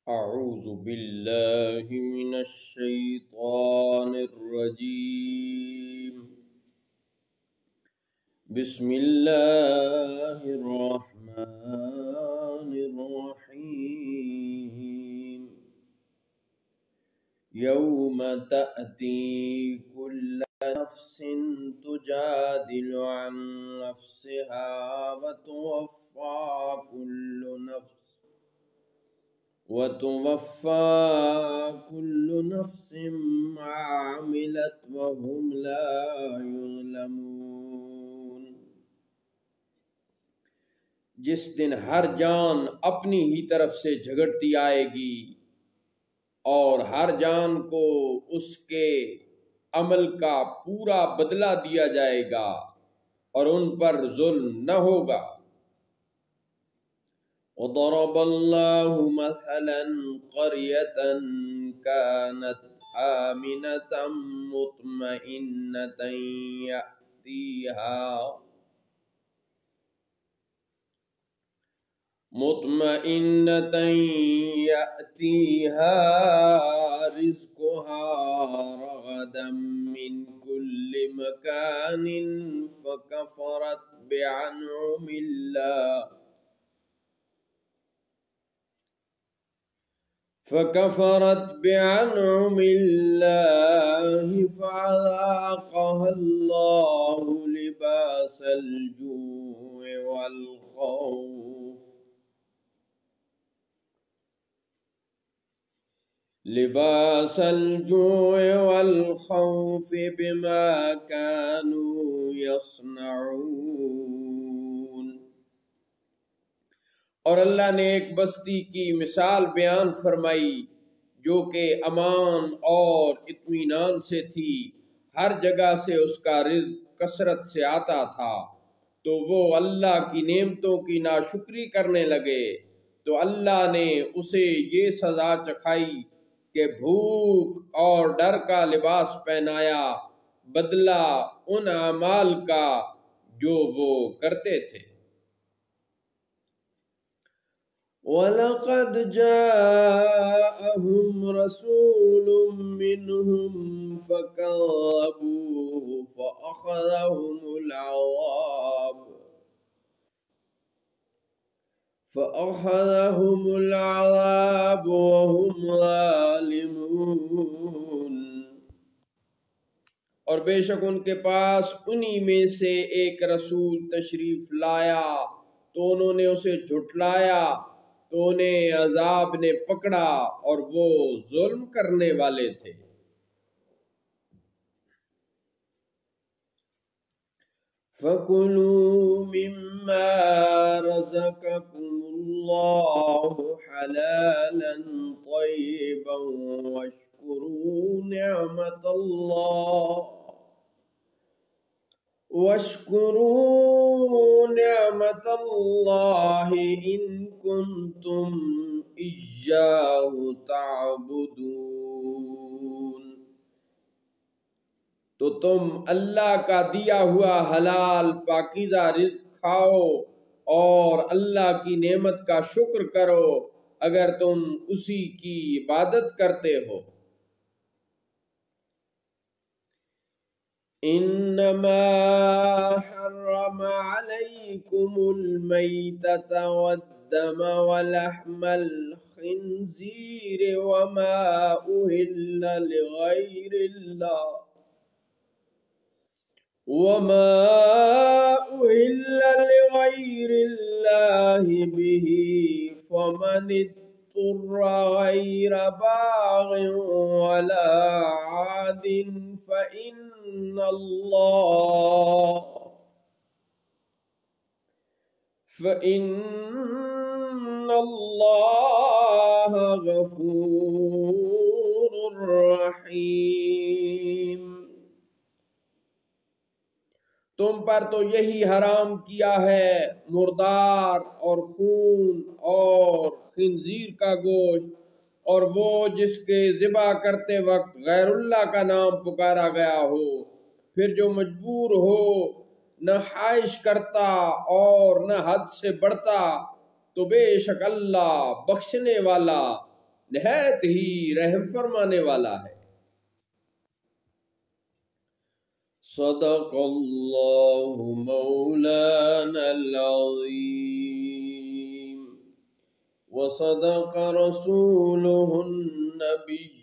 أعوذ بالله من الشيطان الرجيم. بسم الله الرحمن الرحيم. يوم تأتي كل نفس تجادل عن نفسها وتوفى كل نفس ما عملت وهم لا يظلمون. جس دن ہر جان اپنی ہی طرف سے جھگڑتی آئے گی اور ہر جان کو اس کے عمل کا پورا بدلہ دیا جائے گا اور ان پر ظلم نہ ہوگا. وضرب الله مثلا قرية كانت آمنة مطمئنة يأتيها رزقها رغدا من كل مكان فكفرت بأنعم الله فأذاقها الله لباس الجوع والخوف بما كانوا يصنعون. اور اللہ نے ایک بستی کی مثال بیان فرمائی جو کہ امان اور اطمینان سے تھی، ہر جگہ سے اس کا رزق کثرت سے آتا تھا، تو وہ اللہ کی نعمتوں کی ناشکری کرنے لگے تو اللہ نے اسے یہ سزا چکھائی کہ بھوک اور ڈر کا لباس پہنایا، بدلہ ان اعمال کا جو وہ کرتے تھے. وَلَقَدْ جَاءَهُمْ رَسُولٌ مِّنْهُمْ فَكَذَّبُوهُ فَأَخَذَهُمُ الْعَذَابُ وَهُمْ ظَالِمُونَ. اور بے شک ان کے پاس انہی میں سے ایک رسول تشریف لایا تو انہوں نے اسے جھٹلایا تو انہیں عذاب نے پکڑا اور وہ ظلم کرنے والے تھے. فَكُلُوا مِمَّا رَزَقَكُمُ اللَّهُ حَلَالًا طَيِّبًا وَاشْكُرُوا نِعْمَةَ اللَّهِ إِن كُنتُمْ إِيَّاهُ تَعْبُدُونَ. تو تم اللہ کا دیا ہوا حلال پاکیزہ رزق کھاؤ اور اللہ کی نعمت کا شکر کرو اگر تم اسی کی عبادت کرتے ہو. انما حرم عليكم الميتة والدم ولحم الخنزير وما أهل لغير الله به فمن اضطر غير باغ ولا عاد فإن الله غفور رحيم. تم پر تو یہی حرام کیا ہے مردار اور خون اور خنزیر کا گوشت اور وہ جس کے ذبح کرتے وقت غیر اللہ کا نام پکارا گیا ہو، پھر جو مجبور ہو، نہ خواہش کرتا اور نہ حد سے بڑھتا، تو بے شک اللہ بخشنے والا نہایت ہی رحم فرمانے والا ہے۔ صدق اللہ مولانا العظیم وصدق رسوله النبی